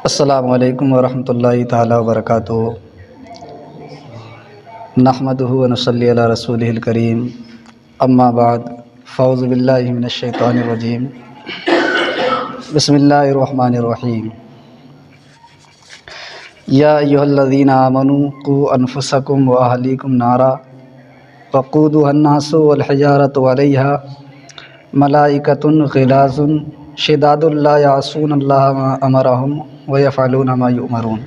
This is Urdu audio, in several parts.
السلام علیکم ورحمۃ اللہ تعالیٰ وبرکاتہ۔ نحمدہ ونصلی علی رسولہ الکریم، اما بعد، فاعوذ باللہ من الشیطان الرجیم، بسم اللہ الرحمن الرحیم۔ یا ایھا الذین آمنوا قوا انفسکم واہلیکم نارا وقودها الناس والحجارۃ علیہا ملائکۃ غلاظ شداد لا یعصون اللہ ما امرہم ویفعلون ما یؤمرون۔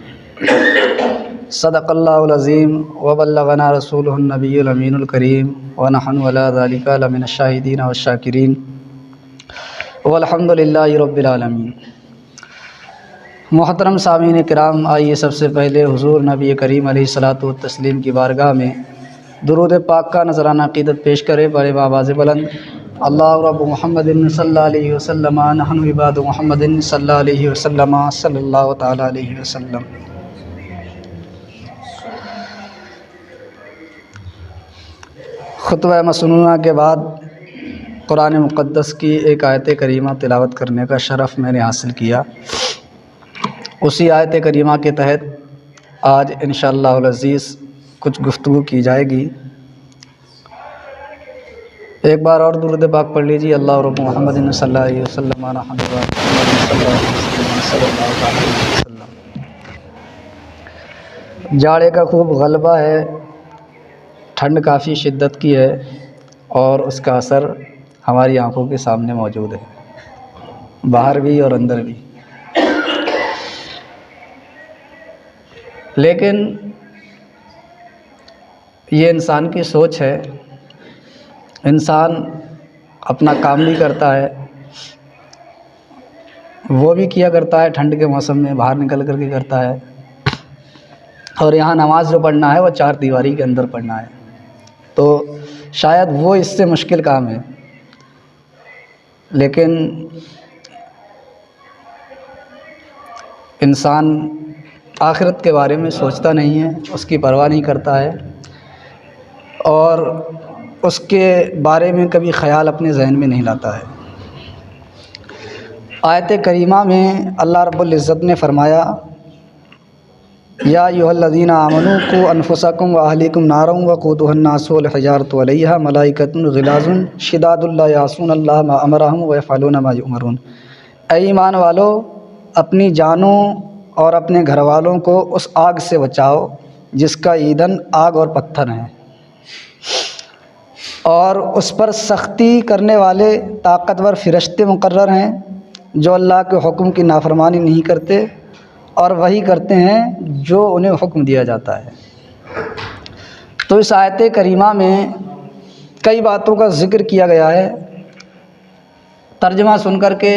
صدق اللہ العظیم وبلغنا رسولہ النبی الامین الکریم ونحن علی ذلک لمن الشاہدین والشاکرین والحمد للہ رب العالمین۔ محترم سامعین کرام، آئیے سب سے پہلے حضور نبی کریم علیہ الصلاۃ والتسلیم کی بارگاہ میں درود پاک کا نذرانہ عقیدت پیش کرے بڑے بآواز بلند۔ اللہ رب محمد صلی اللہ علیہ وسلم، نحن عباد محمد صلی اللہ علیہ وسلم، صلی اللہ تعالیٰ علیہ وسلم۔ خطبہ مسنونہ کے بعد قرآن مقدس کی ایک آیت کریمہ تلاوت کرنے کا شرف میں نے حاصل کیا۔ اسی آیت کریمہ کے تحت آج انشاءاللہ العزیز کچھ گفتگو کی جائے گی۔ ایک بار اور درود پاک پڑھ لیجیے۔ اللہ رب محمد صلی اللہ علیہ وسلم، جاڑے کا خوب غلبہ ہے، ٹھنڈ کافی شدت کی ہے اور اس کا اثر ہماری آنکھوں کے سامنے موجود ہے، باہر بھی اور اندر بھی۔ لیکن یہ انسان کی سوچ ہے، انسان اپنا کام بھی کرتا ہے، وہ بھی کیا کرتا ہے ٹھنڈ کے موسم میں باہر نکل کر کے کرتا ہے، اور یہاں نماز جو پڑھنا ہے وہ چار دیواری کے اندر پڑھنا ہے، تو شاید وہ اس سے مشکل کام ہے۔ لیکن انسان آخرت کے بارے میں سوچتا نہیں ہے، اس کی پرواہ نہیں کرتا ہے، اور اس کے بارے میں کبھی خیال اپنے ذہن میں نہیں لاتا ہے۔ آیت کریمہ میں اللہ رب العزت نے فرمایا، یا ایھا الذین آمنوا قوا انفسکم واہلیکم نارا وقودها الناس والحجارۃ علیہا ملائکۃ غلاظ شداد لا یعصون اللہ ما امرہم ویفعلون ما یؤمرون۔ اے ایمان والو، اپنی جانوں اور اپنے گھر والوں کو اس آگ سے بچاؤ جس کا ایندھن آگ اور پتھر ہیں، اور اس پر سختی کرنے والے طاقتور فرشتے مقرر ہیں جو اللہ کے حکم کی نافرمانی نہیں کرتے اور وہی کرتے ہیں جو انہیں حکم دیا جاتا ہے۔ تو اس آیت کریمہ میں کئی باتوں کا ذکر کیا گیا ہے۔ ترجمہ سن کر کے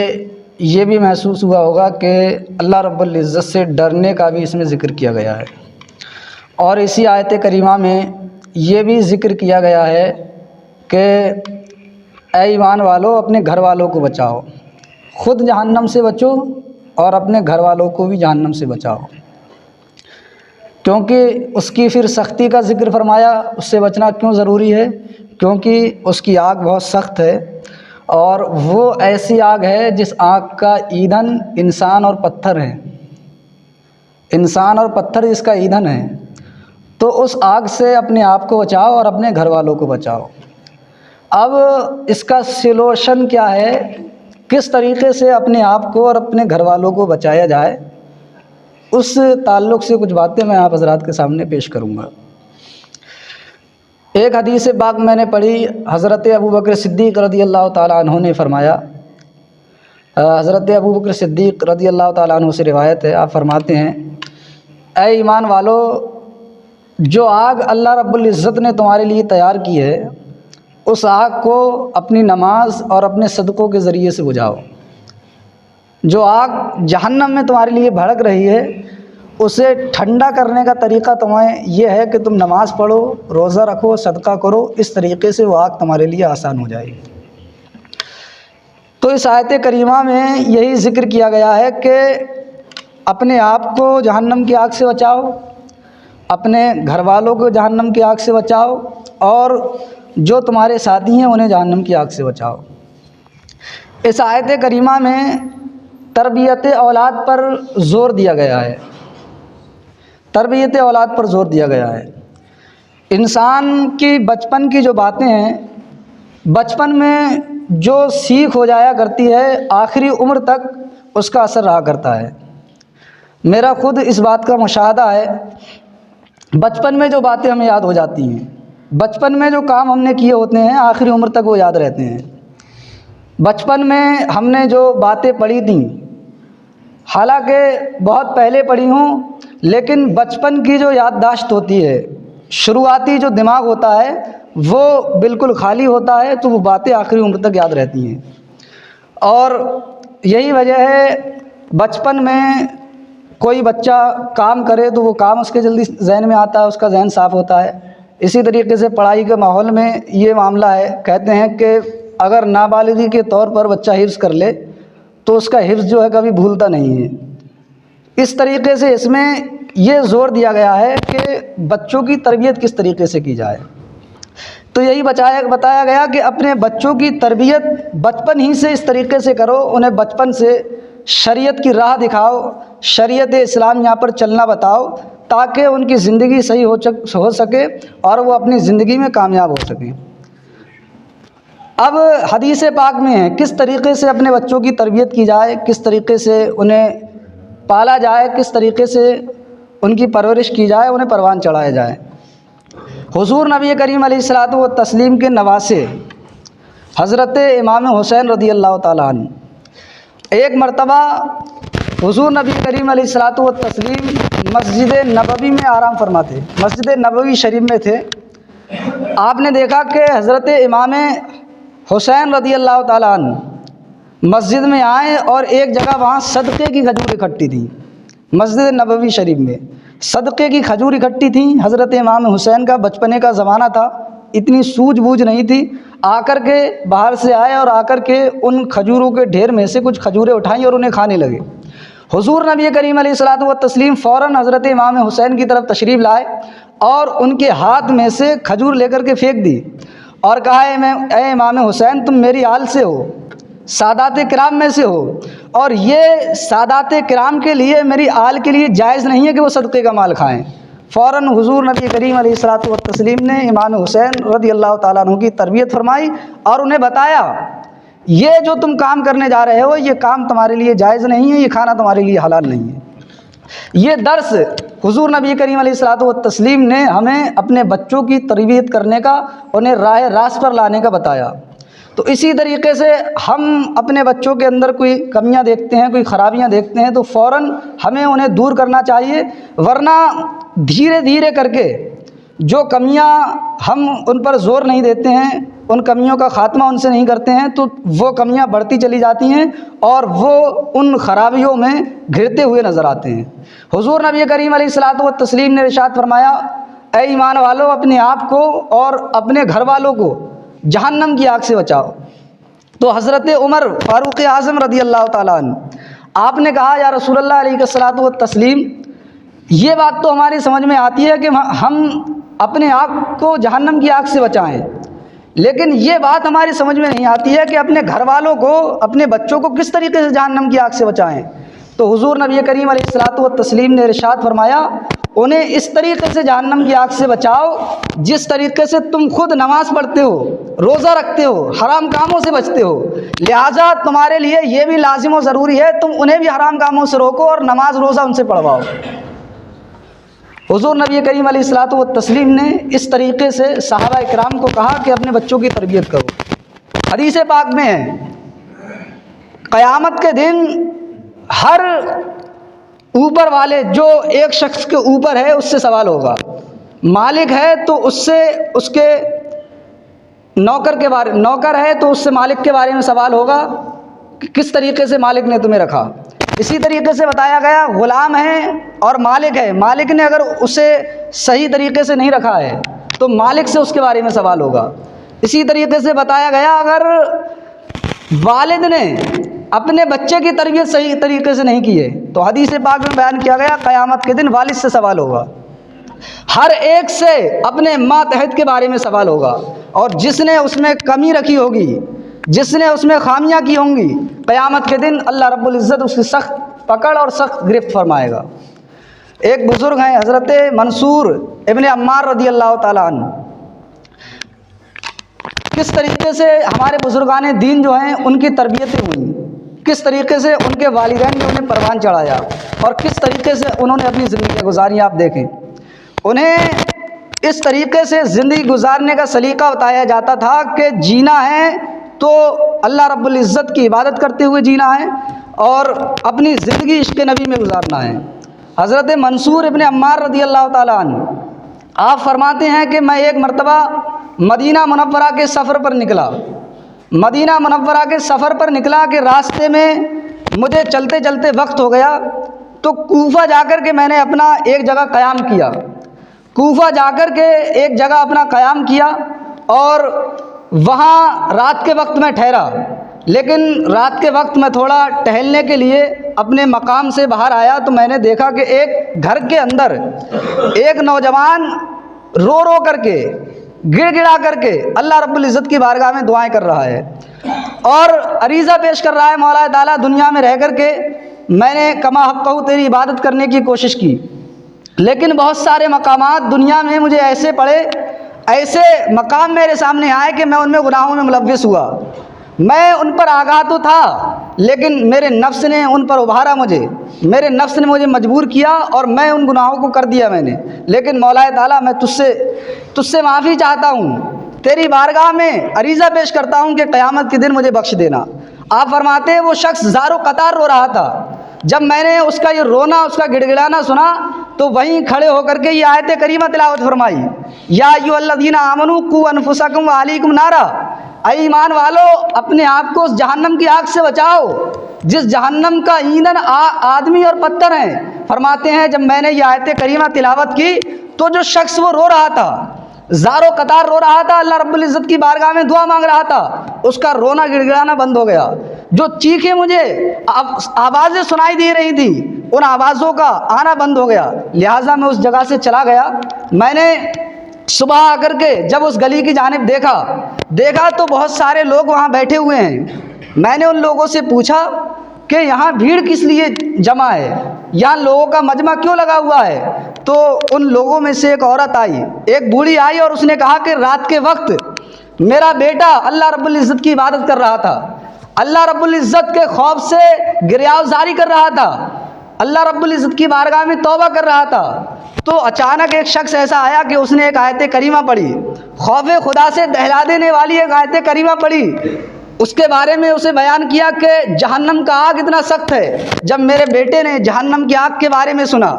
یہ بھی محسوس ہوا ہوگا کہ اللہ رب العزت سے ڈرنے کا بھی اس میں ذکر کیا گیا ہے، اور اسی آیت کریمہ میں یہ بھی ذکر کیا گیا ہے کہ اے ایمان والو، اپنے گھر والوں کو بچاؤ، خود جہنم سے بچو اور اپنے گھر والوں کو بھی جہنم سے بچاؤ، کیونکہ اس کی پھر سختی کا ذکر فرمایا۔ اس سے بچنا کیوں ضروری ہے؟ کیونکہ اس کی آگ بہت سخت ہے، اور وہ ایسی آگ ہے جس آگ کا ایندھن انسان اور پتھر ہے، انسان اور پتھر جس کا ایندھن ہے۔ تو اس آگ سے اپنے آپ کو بچاؤ اور اپنے گھر والوں کو بچاؤ۔ اب اس کا سلوشن کیا ہے، کس طریقے سے اپنے آپ کو اور اپنے گھر والوں کو بچایا جائے، اس تعلق سے کچھ باتیں میں آپ حضرات کے سامنے پیش کروں گا۔ ایک حدیث پاک میں نے پڑھی، حضرت ابوبکر صدیق رضی اللہ تعالیٰ عنہ نے فرمایا، حضرت ابوبکر صدیق رضی اللہ تعالیٰ عنہ سے روایت ہے، آپ فرماتے ہیں، اے ایمان والو، جو آگ اللہ رب العزت نے تمہارے لیے تیار کی ہے، اس آگ کو اپنی نماز اور اپنے صدقوں کے ذریعے سے بجھاؤ۔ جو آگ جہنم میں تمہارے لیے بھڑک رہی ہے، اسے ٹھنڈا کرنے کا طریقہ تمہیں یہ ہے کہ تم نماز پڑھو، روزہ رکھو، صدقہ کرو، اس طریقے سے وہ آگ تمہارے لیے آسان ہو جائے گی۔ تو اس آیت کریمہ میں یہی ذکر کیا گیا ہے کہ اپنے آپ کو جہنم کی آگ سے بچاؤ، اپنے گھر والوں کو جہنم کی آگ سے بچاؤ، اور جو تمہارے ساتھی ہیں انہیں جہنم کی آگ سے بچاؤ۔ اس آیت کریمہ میں تربیت اولاد پر زور دیا گیا ہے، تربیت اولاد پر زور دیا گیا ہے۔ انسان کی بچپن کی جو باتیں ہیں، بچپن میں جو سیکھ ہو جایا کرتی ہے آخری عمر تک اس کا اثر رہا کرتا ہے۔ میرا خود اس بات کا مشاہدہ ہے، بچپن میں جو باتیں ہمیں یاد ہو جاتی ہیں، بچپن میں جو کام ہم نے کیے ہوتے ہیں آخری عمر تک وہ یاد رہتے ہیں۔ بچپن میں ہم نے جو باتیں پڑھی تھیں، حالانکہ بہت پہلے پڑھی ہوں، لیکن بچپن کی جو یادداشت ہوتی ہے، شروعاتی جو دماغ ہوتا ہے وہ بالکل خالی ہوتا ہے، تو وہ باتیں آخری عمر تک یاد رہتی ہیں۔ اور یہی وجہ ہے بچپن میں کوئی بچہ کام کرے تو وہ کام اس کے جلدی ذہن میں آتا ہے، اس کا ذہن صاف ہوتا ہے۔ اسی طریقے سے پڑھائی کے ماحول میں یہ معاملہ ہے، کہتے ہیں کہ اگر نابالغی کے طور پر بچہ حفظ کر لے تو اس کا حفظ جو ہے کبھی بھولتا نہیں ہے۔ اس طریقے سے اس میں یہ زور دیا گیا ہے کہ بچوں کی تربیت کس طریقے سے کی جائے۔ تو یہی بتایا گیا کہ اپنے بچوں کی تربیت بچپن ہی سے اس طریقے سے کرو، انہیں بچپن سے شریعت کی راہ دکھاؤ، شریعت اسلام یہاں پر چلنا بتاؤ، تاکہ ان کی زندگی صحیح ہو سکے اور وہ اپنی زندگی میں کامیاب ہو سکیں۔ اب حدیث پاک میں ہے کس طریقے سے اپنے بچوں کی تربیت کی جائے، کس طریقے سے انہیں پالا جائے، کس طریقے سے ان کی پرورش کی جائے، انہیں پروان چڑھایا جائے۔ حضور نبی کریم علیہ الصلوۃ والتسلیم کے نواسے حضرت امام حسین رضی اللہ تعالیٰ عنہ، ایک مرتبہ حضور نبی کریم علیہ الصلوۃ والتسلیم مسجد نبوی میں آرام فرما تھے، مسجد نبوی شریف میں تھے۔ آپ نے دیکھا کہ حضرت امام حسین رضی اللہ تعالیٰ عنہ مسجد میں آئے اور ایک جگہ وہاں صدقے کی کھجور اکٹھی تھیں، مسجد نبوی شریف میں صدقے کی کھجور اکٹھی تھیں۔ حضرت امام حسین کا بچپنے کا زمانہ تھا، اتنی سوجھ بوجھ نہیں تھی، آ کر کے باہر سے آئے اور آ کر کے ان کھجوروں کے ڈھیر میں سے کچھ کھجوریں اٹھائیں اور انہیں کھانے لگے۔ حضور نبی کریم علیہ الصلوۃ والتسلیم فوراً حضرت امام حسین کی طرف تشریف لائے اور ان کے ہاتھ میں سے کھجور لے کر کے پھینک دی اور کہا اے امام حسین، تم میری آل سے ہو، سادات کرام میں سے ہو، اور یہ سادات کرام کے لیے، میری آل کے لیے جائز نہیں ہے کہ وہ صدقے کا مال کھائیں۔ فوراً حضور نبی کریم علیہ الصلوۃ والتسلیم نے امام حسین رضی اللہ تعالیٰ عنہ کی تربیت فرمائی اور انہیں بتایا یہ جو تم کام کرنے جا رہے ہو یہ کام تمہارے لیے جائز نہیں ہے، یہ کھانا تمہارے لیے حلال نہیں ہے۔ یہ درس حضور نبی کریم علیہ الصلوۃ والتسلیم نے ہمیں اپنے بچوں کی تربیت کرنے کا، انہیں راہ راست پر لانے کا بتایا۔ تو اسی طریقے سے ہم اپنے بچوں کے اندر کوئی کمیاں دیکھتے ہیں، کوئی خرابیاں دیکھتے ہیں تو فوراً ہمیں انہیں دور کرنا چاہیے، ورنہ دھیرے دھیرے کر کے جو کمیاں ہم ان پر زور نہیں دیتے ہیں، ان کمیوں کا خاتمہ ان سے نہیں کرتے ہیں، تو وہ کمیاں بڑھتی چلی جاتی ہیں اور وہ ان خرابیوں میں گھرتے ہوئے نظر آتے ہیں۔ حضور نبی کریم علیہ الصلوۃ والتسلیم نے ارشاد فرمایا، اے ایمان والو، اپنے آپ کو اور اپنے گھر والوں کو جہنم کی آگ سے بچاؤ۔ تو حضرت عمر فاروق اعظم رضی اللہ تعالیٰ عنہ، آپ نے کہا یا رسول اللہ علیہ الصلوۃ والتسلیم، یہ بات تو ہماری سمجھ میں آتی ہے کہ ہم اپنے آپ کو جہنم کی آگ سے بچائیں، لیکن یہ بات ہماری سمجھ میں نہیں آتی ہے کہ اپنے گھر والوں کو، اپنے بچوں کو کس طریقے سے جہنم کی آگ سے بچائیں۔ تو حضور نبی کریم علیہ الصلوۃ والتسلیم نے ارشاد فرمایا، انہیں اس طریقے سے جہنم کی آگ سے بچاؤ جس طریقے سے تم خود نماز پڑھتے ہو، روزہ رکھتے ہو، حرام کاموں سے بچتے ہو، لہٰذا تمہارے لیے یہ بھی لازم و ضروری ہے تم انہیں بھی حرام کاموں سے روکو اور نماز روزہ ان سے پڑھواؤ۔ حضور نبی کریم علیہ الصلوۃ والتسلیم نے اس طریقے سے صحابہ کرام کو کہا کہ اپنے بچوں کی تربیت کرو۔ حدیث پاک میں ہے قیامت کے دن ہر اوپر والے جو ایک شخص کے اوپر ہے اس سے سوال ہوگا، مالک ہے تو اس سے، اس کے نوکر ہے تو اس سے مالک کے بارے میں سوال ہوگا کہ کس طریقے سے مالک نے تمہیں رکھا۔ اسی طریقے سے بتایا گیا غلام ہے اور مالک ہے، مالک نے اگر اسے صحیح طریقے سے نہیں رکھا ہے تو مالک سے اس کے بارے میں سوال ہوگا۔ اسی طریقے سے بتایا گیا اگر والد نے اپنے بچے کی تربیت صحیح طریقے سے نہیں کی ہے تو حدیث پاک میں بیان کیا گیا قیامت کے دن والد سے سوال ہوگا۔ ہر ایک سے اپنے ماتحت کے بارے میں سوال ہوگا، اور جس نے اس میں کمی رکھی ہوگی، جس نے اس میں خامیاں کی ہوں گی قیامت کے دن اللہ رب العزت اس کی سخت پکڑ اور سخت گرفت فرمائے گا۔ ایک بزرگ ہیں حضرت منصور ابن عمار رضی اللہ تعالیٰ عنہ، کس طریقے سے ہمارے بزرگان دین جو ہیں ان کی تربیتیں ہوئیں، کس طریقے سے ان کے والدین نے انہیں پروان چڑھایا اور کس طریقے سے انہوں نے اپنی زندگی گزاری، آپ دیکھیں۔ انہیں اس طریقے سے زندگی گزارنے کا سلیقہ بتایا جاتا تھا کہ جینا ہے تو اللہ رب العزت کی عبادت کرتے ہوئے جینا ہے اور اپنی زندگی عشق نبی میں گزارنا ہے۔ حضرت منصور ابن عمار رضی اللہ تعالیٰ عنہ آپ فرماتے ہیں کہ میں ایک مرتبہ مدینہ منورہ کے سفر پر نکلا، مدینہ منورہ کے سفر پر نکلا کہ راستے میں مجھے چلتے چلتے وقت ہو گیا، تو کوفہ جا کر کے میں نے اپنا ایک جگہ قیام کیا، کوفہ جا کر کے ایک جگہ اپنا قیام کیا اور وہاں رات کے وقت میں ٹھہرا، لیکن رات کے وقت میں تھوڑا ٹہلنے کے لیے اپنے مقام سے باہر آیا تو میں نے دیکھا کہ ایک گھر کے اندر ایک نوجوان رو رو کر کے گڑ گڑا کر کے اللہ رب العزت کی بارگاہ میں دعائیں کر رہا ہے اور عریضہ پیش کر رہا ہے، مولا تعالیٰ دنیا میں رہ کر کے میں نے کما حقہ تیری عبادت کرنے کی کوشش کی، لیکن بہت سارے مقامات دنیا میں مجھے ایسے پڑے، ایسے مقام میرے سامنے آئے کہ میں ان میں گناہوں میں ملوث ہوا، میں ان پر آگاہ تو تھا لیکن میرے نفس نے ان پر ابھارا، میرے نفس نے مجھے مجبور کیا اور میں ان گناہوں کو کر دیا میں نے، لیکن مولا تعالیٰ میں تجھ سے معافی چاہتا ہوں، تیری بارگاہ میں عریضہ پیش کرتا ہوں کہ قیامت کے دن مجھے بخش دینا۔ آپ فرماتے ہیں وہ شخص زار و قطار رو رہا تھا، جب میں نے اس کا یہ رونا، اس کا گڑ گڑانا سنا تو وہیں کھڑے ہو کر کے یہ آیت کریمہ تلاوت فرمائی، یا ایھا الذین آمنوا قوا انفسکم وعلیکم نارا، اے ایمان والو اپنے آپ کو اس جہنم کی آگ سے بچاؤ جس جہنم کا ایندھن آدمی اور پتھر ہیں۔ فرماتے ہیں جب میں نے یہ آیت کریمہ تلاوت کی تو جو شخص وہ رو رہا تھا، زار و قطار رو رہا تھا، اللہ رب العزت کی بارگاہ میں دعا مانگ رہا تھا، اس کا رونا گڑ گڑانا بند ہو گیا، جو چیخیں مجھے آوازیں سنائی دے رہی تھی ان آوازوں کا آنا بند ہو گیا، لہٰذا میں اس جگہ سے چلا گیا۔ میں نے صبح آ کر کے جب اس گلی کی جانب دیکھا تو بہت سارے لوگ وہاں بیٹھے ہوئے ہیں، میں نے ان لوگوں سے پوچھا کہ یہاں بھیڑ کس لیے جمع ہے، یہاں لوگوں کا مجمع کیوں لگا ہوا ہے؟ تو ان لوگوں میں سے ایک عورت آئی، ایک بوڑھی آئی اور اس نے کہا کہ رات کے وقت میرا بیٹا اللہ رب العزت کی عبادت کر رہا تھا، اللہ رب العزت کے خوف سے گریہوزاری کر رہا تھا، اللہ رب العزت کی بارگاہ میں توبہ کر رہا تھا، تو اچانک ایک شخص ایسا آیا کہ اس نے ایک آیت کریمہ پڑھی، خوف خدا سے دہلا دینے والی ایک آیت کریمہ پڑھی، اس کے بارے میں اسے بیان کیا کہ جہنم کا آگ اتنا سخت ہے۔ جب میرے بیٹے نے جہنم کی آگ کے بارے میں سنا،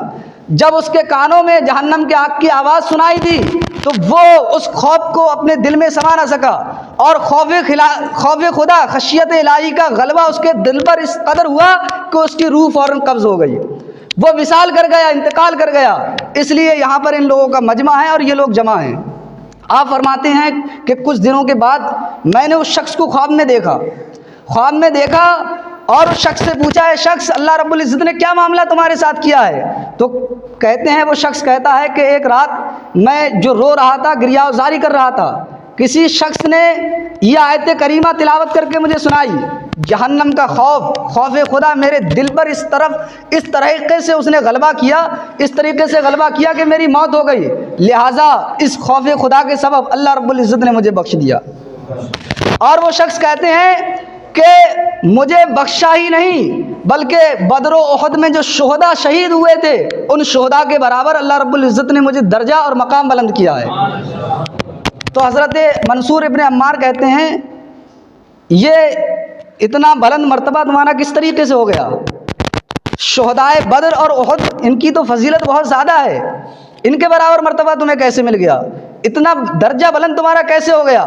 جب اس کے کانوں میں جہنم کی آگ کی آواز سنائی دی تو وہ اس خوف کو اپنے دل میں سما نہ سکا اور خوف خدا خشیت الہی کا غلبہ اس کے دل پر اس قدر ہوا کہ اس کی روح فوراً قبض ہو گئی، وہ وصال کر گیا، انتقال کر گیا۔ اس لیے یہاں پر ان لوگوں کا مجمع ہے اور یہ لوگ جمع ہیں۔ آپ فرماتے ہیں کہ کچھ دنوں کے بعد میں نے اس شخص کو خواب میں دیکھا اور اس شخص سے پوچھا، اے شخص اللہ رب العزت نے کیا معاملہ تمہارے ساتھ کیا ہے؟ تو کہتے ہیں وہ شخص کہتا ہے کہ ایک رات میں جو رو رہا تھا، گریہوزاری کر رہا تھا، کسی شخص نے یہ آیت کریمہ تلاوت کر کے مجھے سنائی، جہنم کا خوف خدا میرے دل پر اس طریقے سے اس نے غلبہ کیا، اس طریقے سے غلبہ کیا کہ میری موت ہو گئی، لہٰذا اس خوف خدا کے سبب اللہ رب العزت نے مجھے بخش دیا۔ اور وہ شخص کہتے ہیں کہ مجھے بخشا ہی نہیں بلکہ بدر و احد میں جو شہداء شہید ہوئے تھے ان شہداء کے برابر اللہ رب العزت نے مجھے درجہ اور مقام بلند کیا ہے۔ تو حضرت منصور ابن عمار کہتے ہیں یہ اتنا بلند مرتبہ تمہارا کس طریقے سے ہو گیا؟ شہداء بدر اور احد ان کی تو فضیلت بہت زیادہ ہے، ان کے برابر مرتبہ تمہیں کیسے مل گیا؟ اتنا درجہ بلند تمہارا کیسے ہو گیا؟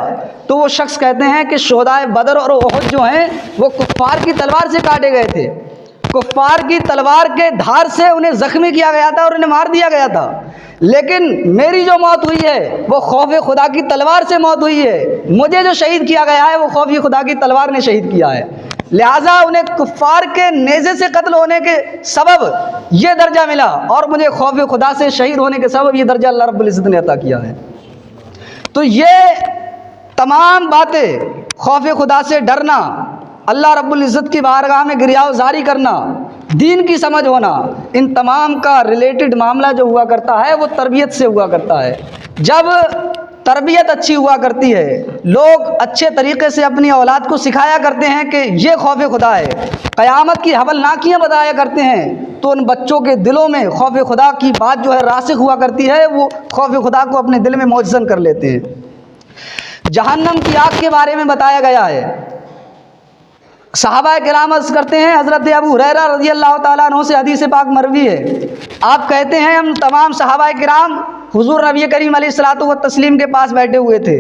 تو وہ شخص کہتے ہیں کہ شہداء بدر اور احد جو ہیں وہ کفار کی تلوار سے کاٹے گئے تھے، کفار کی تلوار کے دھار سے انہیں زخمی کیا گیا تھا اور انہیں مار دیا گیا تھا، لیکن میری جو موت ہوئی ہے وہ خوف خدا کی تلوار سے موت ہوئی ہے، مجھے جو شہید کیا گیا ہے وہ خوف خدا کی تلوار نے شہید کیا ہے، لہٰذا انہیں کفار کے نیزے سے قتل ہونے کے سبب یہ درجہ ملا اور مجھے خوف خدا سے شہید ہونے کے سبب یہ درجہ اللہ رب العزت نے عطا کیا ہے۔ تو یہ تمام باتیں خوف خدا سے ڈرنا، اللہ رب العزت کی بارگاہ میں گریہ زاری کرنا، دین کی سمجھ ہونا، ان تمام کا ریلیٹڈ معاملہ جو ہوا کرتا ہے وہ تربیت سے ہوا کرتا ہے۔ جب تربیت اچھی ہوا کرتی ہے، لوگ اچھے طریقے سے اپنی اولاد کو سکھایا کرتے ہیں کہ یہ خوف خدا ہے، قیامت کی حولناکیاں بتایا کرتے ہیں، تو ان بچوں کے دلوں میں خوف خدا کی بات جو ہے راسخ ہوا کرتی ہے، وہ خوف خدا کو اپنے دل میں موجزن کر لیتے ہیں۔ جہنم کی آگ کے بارے میں بتایا گیا ہے۔ صحابہ کرام عرض کرتے ہیں، حضرت ابو ہریرہ رضی اللہ تعالیٰ عنہ سے حدیث پاک مروی ہے، آپ کہتے ہیں ہم تمام صحابہ کرام حضور نبی کریم علیہ الصلوۃ والتسلیم کے پاس بیٹھے ہوئے تھے،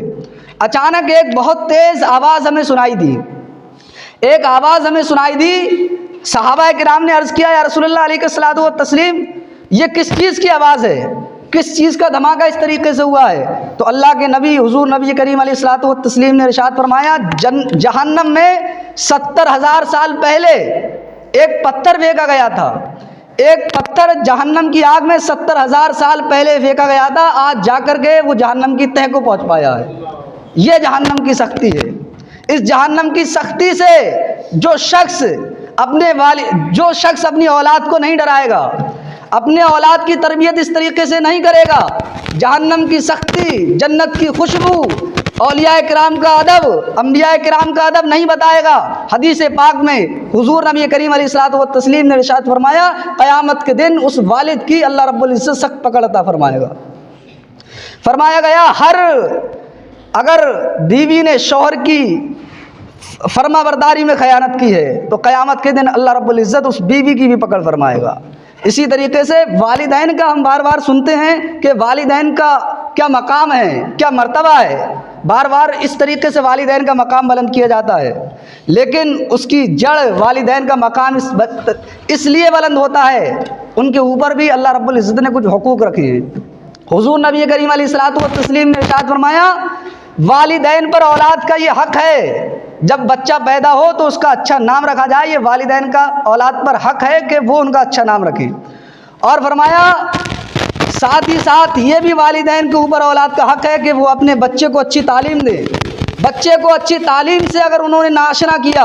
اچانک ایک بہت تیز آواز ہمیں سنائی دی، ایک آواز ہمیں سنائی دی۔ صحابہ کرام نے عرض کیا، یا رسول اللہ علیہ الصلوۃ والتسلیم، یہ کس چیز کی آواز ہے، کس چیز کا دھماکہ اس طریقے سے ہوا ہے؟ تو اللہ کے نبی حضور نبی کریم علیہ الصلوۃ والتسلیم نے ارشاد فرمایا، جہنم میں 70,000 سال پہلے ایک پتھر پھینکا گیا تھا، ایک پتھر جہنم کی آگ میں 70,000 سال پہلے پھینکا گیا تھا، آج جا کر کے وہ جہنم کی تہہ کو پہنچ پایا ہے۔ یہ جہنم کی سختی ہے۔ اس جہنم کی سختی سے جو شخص اپنی اولاد کو نہیں ڈرائے گا، اپنے اولاد کی تربیت اس طریقے سے نہیں کرے گا، جہنم کی سختی، جنت کی خوشبو، اولیاء کرام کا ادب، انبیاء کرام کا ادب نہیں بتائے گا۔ حدیث پاک میں حضور نبی کریم علیہ الصلوۃ والتسلیم نے ارشاد فرمایا، قیامت کے دن اس والد کی اللہ رب العزت سخت پکڑ عطا فرمائے گا۔ فرمایا گیا، اگر بیوی نے شوہر کی فرما برداری میں خیانت کی ہے تو قیامت کے دن اللہ رب العزت اس بیوی کی بھی پکڑ فرمائے گا۔ اسی طریقے سے والدین کا ہم بار بار سنتے ہیں کہ والدین کا کیا مقام ہے، کیا مرتبہ ہے، بار بار اس طریقے سے والدین کا مقام بلند کیا جاتا ہے، لیکن اس کی جڑ والدین کا مقام اس لیے بلند ہوتا ہے، ان کے اوپر بھی اللہ رب العزت نے کچھ حقوق رکھے ہیں۔ حضور نبی کریم علیہ الصلوۃ والتسلیم نے ارشاد فرمایا، والدین پر اولاد کا یہ حق ہے، جب بچہ پیدا ہو تو اس کا اچھا نام رکھا جائے، یہ والدین کا اولاد پر حق ہے کہ وہ ان کا اچھا نام رکھیں۔ اور فرمایا ساتھ ہی ساتھ یہ بھی والدین کے اوپر اولاد کا حق ہے کہ وہ اپنے بچے کو اچھی تعلیم دیں۔ بچے کو اچھی تعلیم سے اگر انہوں نے ناشنا کیا،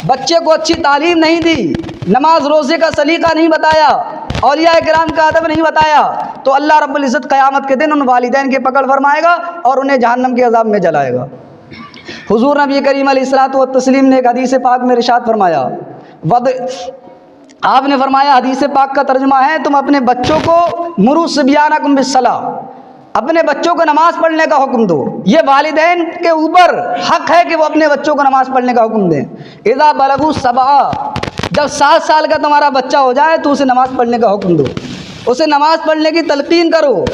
بچے کو اچھی تعلیم نہیں دی، نماز روزے کا سلیقہ نہیں بتایا، اولیاء کرام کا ادب نہیں بتایا، تو اللہ رب العزت قیامت کے دن ان والدین کی پکڑ فرمائے گا اور انہیں جہنم کے عذاب میں جلائے گا۔ حضور نبی کریم علیہ الصلوۃ والتسلیم نے ایک حدیث پاک میں ارشاد فرمایا، آپ نے فرمایا، حدیث پاک کا ترجمہ ہے، تم اپنے بچوں کو مروا صبیانکم بالصلاۃ، اپنے بچوں کو نماز پڑھنے کا حکم دو۔ یہ والدین کے اوپر حق ہے کہ وہ اپنے بچوں کو نماز پڑھنے کا حکم دیں۔ اذا بلغوا 7، جب 7 سال کا تمہارا بچہ ہو جائے تو اسے نماز پڑھنے کا حکم دو، اسے نماز پڑھنے کی تلقین کرو۔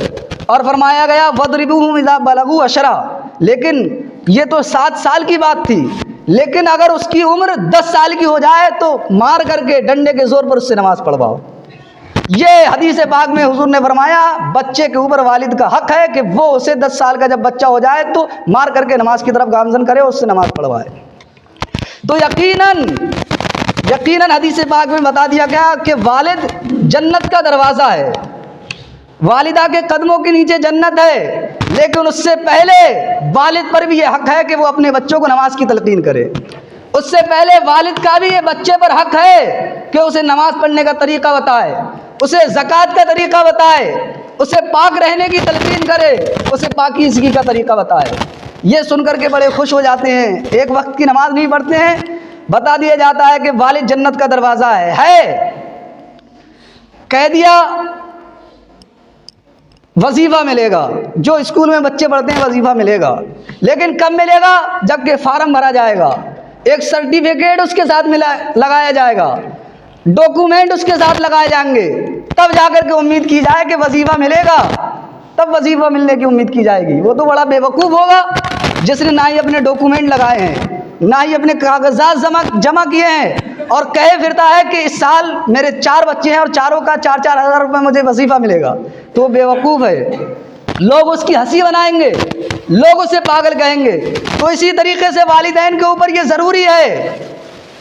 اور فرمایا گیا، وَاضْرِبُوهُمْ إِذَا بَلَغُوا 10، لیکن یہ تو 7 سال کی بات تھی، لیکن اگر اس کی عمر 10 سال کی ہو جائے تو مار کر کے ڈنڈے کے زور پر اس سے نماز پڑھواؤ۔ یہ حدیث پاک میں حضور نے فرمایا، بچے کے اوپر والد کا حق ہے کہ وہ اسے 10 سال کا جب بچہ ہو جائے تو مار کر کے نماز کی طرف گامزن کرے، اس سے نماز پڑھوائے۔ تو یقیناً حدیث پاک میں بتا دیا گیا کہ والد جنت کا دروازہ ہے، والدہ کے قدموں کے نیچے جنت ہے، لیکن اس سے پہلے والد پر بھی یہ حق ہے کہ وہ اپنے بچوں کو نماز کی تلقین کرے۔ اس سے پہلے والد کا بھی یہ بچے پر حق ہے کہ اسے نماز پڑھنے کا طریقہ بتائے، اسے زکوٰۃ کا طریقہ بتائے، اسے پاک رہنے کی تلقین کرے، اسے پاکیزگی کا طریقہ بتائے۔ یہ سن کر کے بڑے خوش ہو جاتے ہیں، ایک وقت کی نماز نہیں پڑھتے ہیں، بتا دیا جاتا ہے کہ والد جنت کا دروازہ ہے، کہہ دیا وظیفہ ملے گا، جو اسکول میں بچے پڑھتے ہیں وظیفہ ملے گا، لیکن کب ملے گا؟ جب کہ فارم بھرا جائے گا، ایک سرٹیفکیٹ اس کے ساتھ لگایا جائے گا، ڈاکومنٹ اس کے ساتھ لگائے جائیں گے، تب جا کر کے امید کی جائے کہ وظیفہ ملے گا، تب وظیفہ ملنے کی امید کی جائے گی۔ وہ تو بڑا بے وقوف ہوگا جس نے نہ ہی اپنے ڈاکومنٹ لگائے ہیں، نہ ہی اپنے کاغذات جمع کیے ہیں، اور کہے پھرتا ہے کہ اس سال میرے 4 بچے ہیں اور چاروں کا 4-4 ہزار روپے مجھے وظیفہ ملے گا، تو وہ بے وقوف ہے۔ لوگ اس کی ہنسی بنائیں گے، لوگ اسے پاگل کہیں گے۔ تو اسی طریقے سے والدین کے اوپر یہ ضروری ہے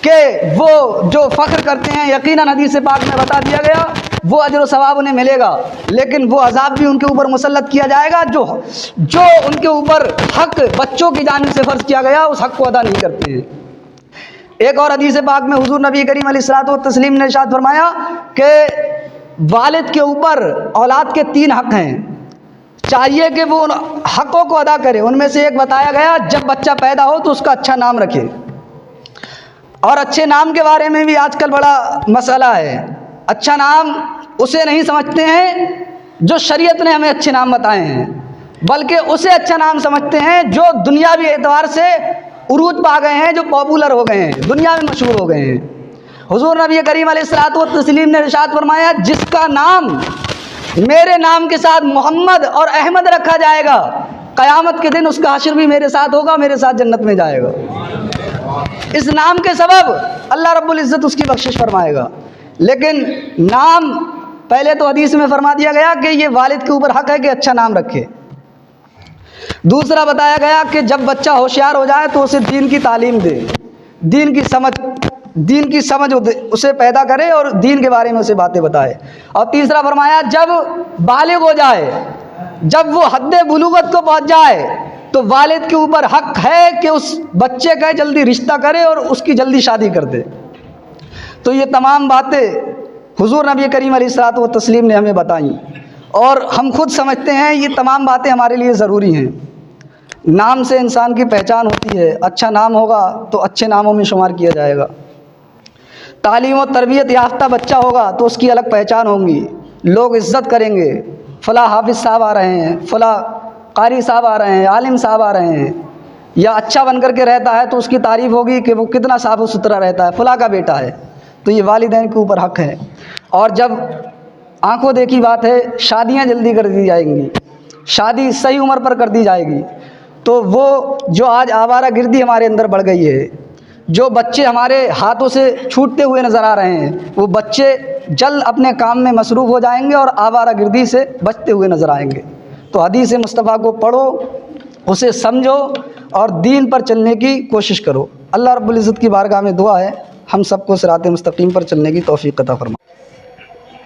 کہ وہ جو فخر کرتے ہیں، یقیناً حدیث پاک میں بتا دیا گیا وہ اجر و ثواب انہیں ملے گا، لیکن وہ عذاب بھی ان کے اوپر مسلط کیا جائے گا جو ان کے اوپر حق بچوں کی جانب سے فرض کیا گیا اس حق کو ادا نہیں کرتے ہیں۔ ایک اور حدیث پاک میں حضور نبی کریم علیہ الصلوۃ والتسلیم نے ارشاد فرمایا کہ والد کے اوپر اولاد کے 3 حق ہیں، چاہیے کہ وہ ان حقوں کو ادا کرے۔ ان میں سے ایک بتایا گیا جب بچہ پیدا ہو تو اس کا اچھا نام رکھے، اور اچھے نام کے بارے میں بھی آج کل بڑا مسئلہ ہے۔ اچھا نام اسے نہیں سمجھتے ہیں جو شریعت نے ہمیں اچھے نام بتائے ہیں، بلکہ اسے اچھا نام سمجھتے ہیں جو دنیاوی اعتبار سے عروج پا گئے ہیں، جو پاپولر ہو گئے ہیں، دنیا میں مشہور ہو گئے ہیں۔ حضور نبی کریم علیہ الصلوۃ والتسلیم نے ارشاد فرمایا جس کا نام میرے نام کے ساتھ محمد اور احمد رکھا جائے گا، قیامت کے دن اس کا حشر بھی میرے ساتھ ہوگا، میرے ساتھ جنت میں جائے گا۔ اس نام کے سبب اللہ رب العزت اس کی بخشش فرمائے گا۔ لیکن نام پہلے تو حدیث میں فرما دیا گیا کہ یہ والد کے اوپر حق ہے کہ اچھا نام رکھے۔ دوسرا بتایا گیا کہ جب بچہ ہوشیار ہو جائے تو اسے دین کی تعلیم دے، دین کی سمجھ اسے پیدا کرے اور دین کے بارے میں اسے باتیں بتائے۔ اور تیسرا فرمایا جب بالغ ہو جائے، جب وہ حد بلوغت کو پہنچ جائے تو والد کے اوپر حق ہے کہ اس بچے کا جلدی رشتہ کرے اور اس کی جلدی شادی کر دے۔ تو یہ تمام باتیں حضور نبی کریم علیہ الصلوۃ والتسلیم نے ہمیں بتائیں، اور ہم خود سمجھتے ہیں یہ تمام باتیں ہمارے لیے ضروری ہیں۔ نام سے انسان کی پہچان ہوتی ہے، اچھا نام ہوگا تو اچھے ناموں میں شمار کیا جائے گا۔ تعلیم و تربیت یافتہ بچہ ہوگا تو اس کی الگ پہچان ہوگی، لوگ عزت کریں گے، فلاں حافظ صاحب آ رہے ہیں، فلاں قاری صاحب آ رہے ہیں، عالم صاحب آ رہے ہیں، یا اچھا بن کر کے رہتا ہے تو اس کی تعریف ہوگی کہ وہ کتنا صاف و ستھرا رہتا ہے، فلاں کا بیٹا ہے۔ تو یہ والدین کے اوپر حق ہے۔ اور جب آنکھوں دیکھی بات ہے، شادیاں جلدی کر دی جائیں گی، شادی صحیح عمر پر کر دی جائے گی، تو وہ جو آج آوارہ گردی ہمارے اندر بڑھ گئی ہے، جو بچے ہمارے ہاتھوں سے چھوٹتے ہوئے نظر آ رہے ہیں، وہ بچے جلد اپنے کام میں مصروف ہو جائیں گے اور آوارہ گردی سے بچتے ہوئے نظر آئیں گے۔ تو حدیث مصطفیٰ کو پڑھو، اسے سمجھو اور دین پر چلنے کی کوشش کرو۔ اللہ رب العزت کی بارگاہ میں دعا ہے ہم سب کو صراط مستقیم پر چلنے کی توفیق عطا فرمائے۔